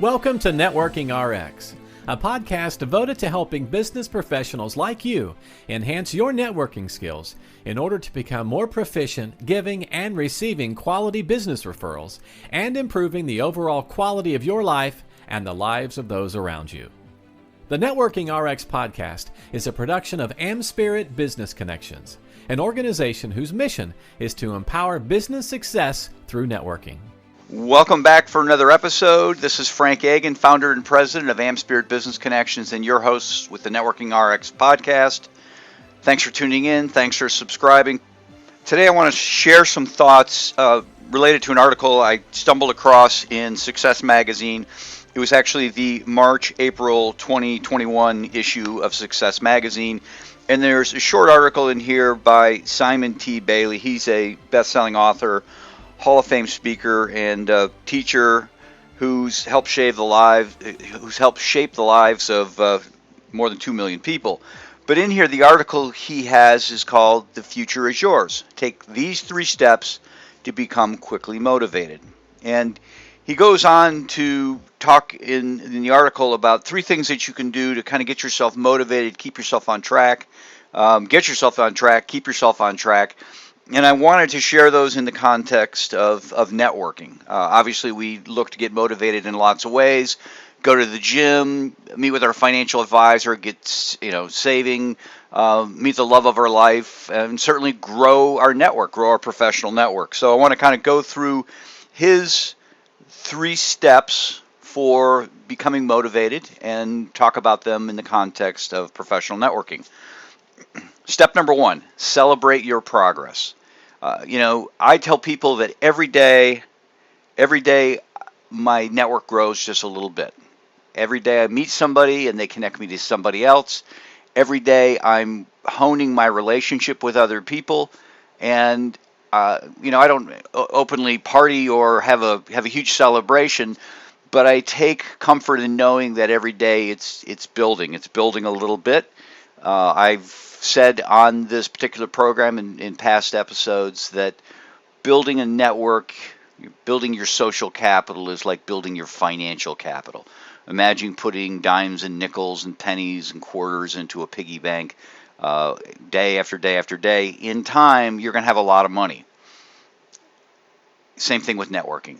Welcome to Networking RX, a podcast devoted to helping business professionals like you enhance your networking skills in order to become more proficient giving and receiving quality business referrals and improving the overall quality of your life and the lives of those around you. The Networking RX podcast is a production of AmSpirit Business Connections, an organization whose mission is to empower business success through networking. Welcome back for another episode. This is Frank Agin, founder and president of AmSpirit Business Connections, and your host with the Networking RX podcast. Thanks for tuning in. Thanks for subscribing. Today I want to share some thoughts related to an article I stumbled across in Success Magazine. It was actually the March-April 2021 issue of Success Magazine. And there's a short article in here by Simon T. Bailey. He's a best-selling author, Hall of Fame speaker, and teacher who's helped shape the lives of more than 2 million people. But in here, the article he has is called "The Future is Yours. Take these 3 steps to become quickly motivated." And he goes on to talk in the article about 3 things that you can do to kind of get yourself motivated, keep yourself on track, keep yourself on track. And I wanted to share those in the context of networking. Obviously, we look to get motivated in lots of ways. Go to the gym, meet with our financial advisor, get saving, meet the love of our life, and certainly grow our network, grow our professional network. So I want to kind of go through his 3 steps for becoming motivated and talk about them in the context of professional networking. Step number 1, celebrate your progress. I tell people that every day my network grows just a little bit. Every day I meet somebody and they connect me to somebody else. Every day I'm honing my relationship with other people, and I don't openly party or have a huge celebration, but I take comfort in knowing that every day it's building a little bit. I've said on this particular program in past episodes that building a network, building your social capital is like building your financial capital. Imagine putting dimes and nickels and pennies and quarters into a piggy bank day after day after day. In time, you're going to have a lot of money. Same thing with networking.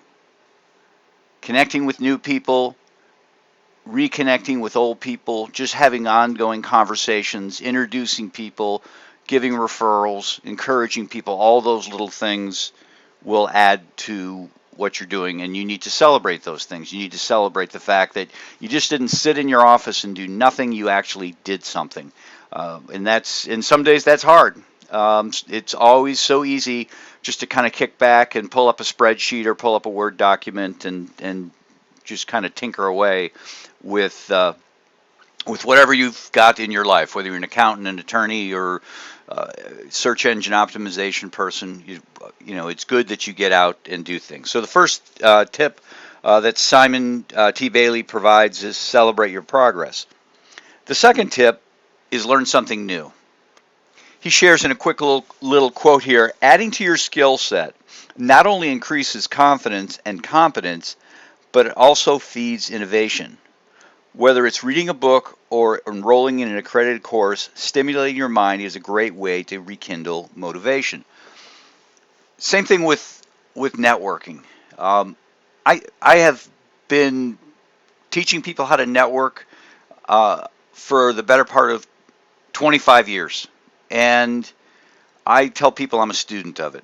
Connecting with new people, reconnecting with old people, just having ongoing conversations, introducing people, giving referrals, encouraging people, all those little things will add to what you're doing, and you need to celebrate those things. You need to celebrate the fact that you just didn't sit in your office and do nothing, you actually did something. And some days that's hard. It's always so easy just to kind of kick back and pull up a spreadsheet or pull up a Word document and just kind of tinker away with whatever you've got in your life, whether you're an accountant, an attorney, or search engine optimization person. It's good that you get out and do things. So the first tip that Simon T. Bailey provides is celebrate your progress. The second tip is learn something new. He shares in a quick little quote here: adding to your skill set not only increases confidence and competence, but it also feeds innovation. Whether it's reading a book or enrolling in an accredited course, stimulating your mind is a great way to rekindle motivation. Same thing with networking. I have been teaching people how to network for the better part of 25 years. And I tell people I'm a student of it.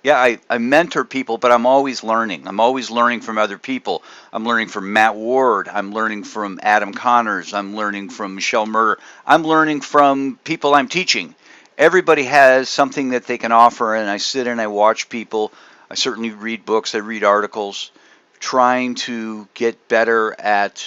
Yeah, I mentor people, but I'm always learning. I'm always learning from other people. I'm learning from Matt Ward. I'm learning from Adam Connors. I'm learning from Michelle Murder. I'm learning from people I'm teaching. Everybody has something that they can offer, and I sit and I watch people. I certainly read books. I read articles, trying to get better at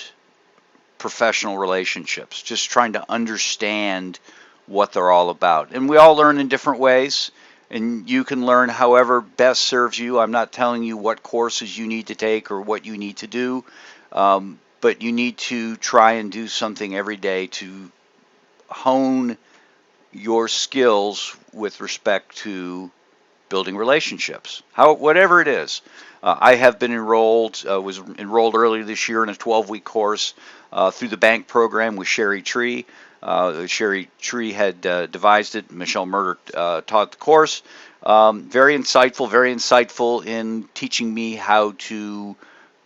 professional relationships, just trying to understand what they're all about. And we all learn in different ways. And you can learn however best serves you. I'm not telling you what courses you need to take or what you need to do, but you need to try and do something every day to hone your skills with respect to building relationships, whatever it is. I have been was enrolled earlier this year in a 12-week course through the bank program with Sherry Tree. Sherry Tree had devised it. Michelle Murder taught the course. Very insightful in teaching me how to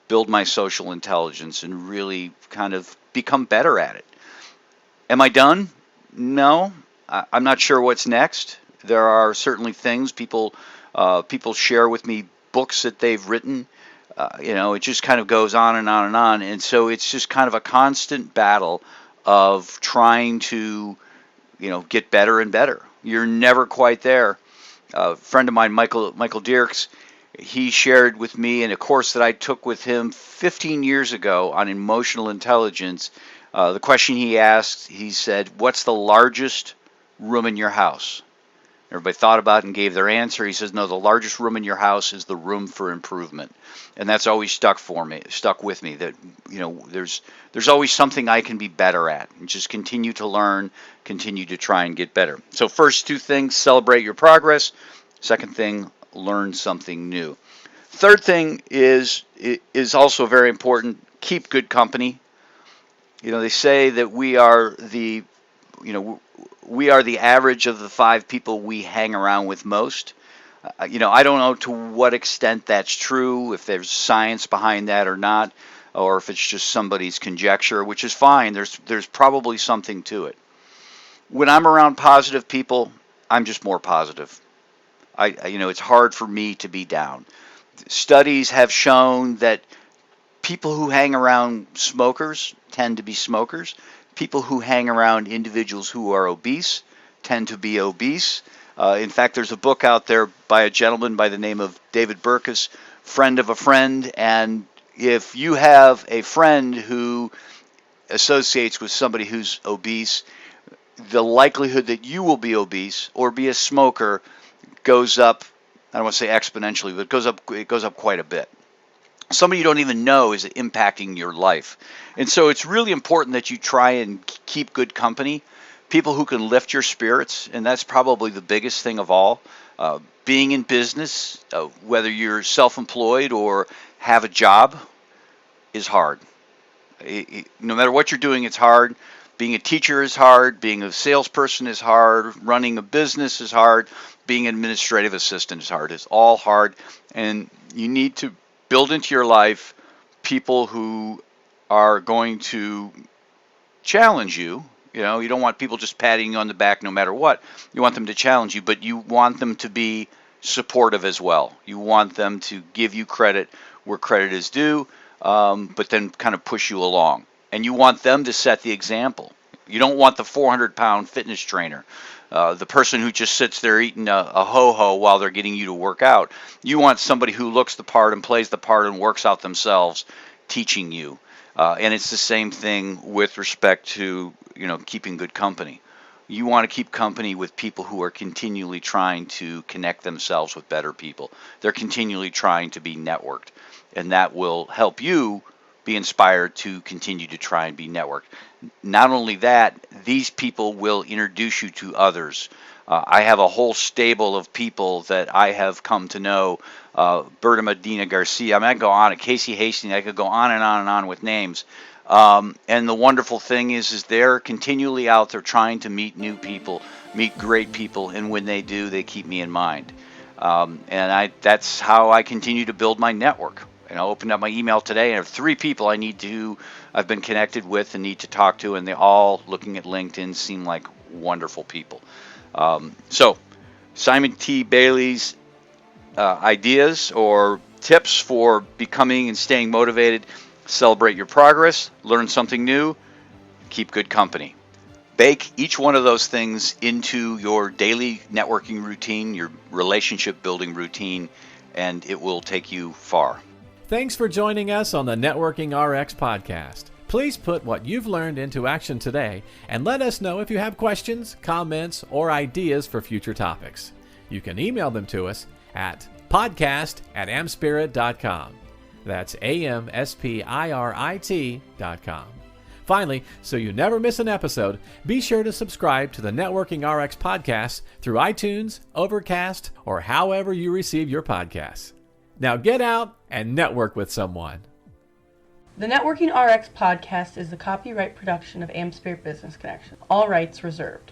build my social intelligence and really kind of become better at it. Am I done? No. I'm not sure what's next. There are certainly things people share with me, books that they've written. It just kind of goes on and on and on. And so it's just kind of a constant battle of trying to, get better and better. You're never quite there. A friend of mine, Michael Dierks, he shared with me in a course that I took with him 15 years ago on emotional intelligence. The question he asked, he said, "What's the largest room in your house?" Everybody thought about it and gave their answer. He says, "No, the largest room in your house is the room for improvement." And that's always stuck with me, that, there's always something I can be better at, and just continue to learn, continue to try and get better. So first two things, celebrate your progress. Second thing, learn something new. Third thing is also very important, keep good company. They say that we are the average of the 5 people we hang around with most. I don't know to what extent that's true, if there's science behind that or not, or if it's just somebody's conjecture, which is fine. There's probably something to it. When I'm around positive people, I'm just more positive. It's hard for me to be down. Studies have shown that people who hang around smokers tend to be smokers. People who hang around individuals who are obese tend to be obese. In fact, there's a book out there by a gentleman by the name of David Burkus, Friend of a Friend. And if you have a friend who associates with somebody who's obese, the likelihood that you will be obese or be a smoker goes up, I don't want to say exponentially, but it goes up quite a bit. Somebody you don't even know is impacting your life. And so it's really important that you try and keep good company, people who can lift your spirits, and that's probably the biggest thing of all. Being in business, whether you're self-employed or have a job, is hard. No matter what you're doing, it's hard. Being a teacher is hard. Being a salesperson is hard. Running a business is hard. Being an administrative assistant is hard. It's all hard. And you need to build into your life people who are going to challenge you. You don't want people just patting you on the back no matter what. You want them to challenge you, but you want them to be supportive as well. You want them to give you credit where credit is due, but then kind of push you along. And you want them to set the example. You don't want the 400-pound fitness trainer, the person who just sits there eating a ho-ho while they're getting you to work out. You want somebody who looks the part and plays the part and works out themselves, teaching you. And it's the same thing with respect to, keeping good company. You want to keep company with people who are continually trying to connect themselves with better people. They're continually trying to be networked, and that will help you be inspired to continue to try and be networked. Not only that, these people will introduce you to others. I have a whole stable of people that I have come to know. Berta Medina Garcia, I could go on, Casey Hastings, I could go on and on and on with names. And the wonderful thing is they're continually out there trying to meet new people, meet great people, and when they do, they keep me in mind. And that's how I continue to build my network. And I opened up my email today, and I have 3 people I've been connected with and need to talk to, and they all, looking at LinkedIn, seem like wonderful people. So Simon T. Bailey's ideas or tips for becoming and staying motivated: celebrate your progress, learn something new, keep good company. Bake each one of those things into your daily networking routine, your relationship building routine, and it will take you far. Thanks for joining us on the Networking RX podcast. Please put what you've learned into action today and let us know if you have questions, comments, or ideas for future topics. You can email them to us at podcast@amspirit.com. That's AMSPIRIT.com. Finally, so you never miss an episode, be sure to subscribe to the Networking RX podcast through iTunes, Overcast, or however you receive your podcasts. Now get out and network with someone. The Networking RX podcast is the copyright production of AmSpirit Business Connection. All rights reserved.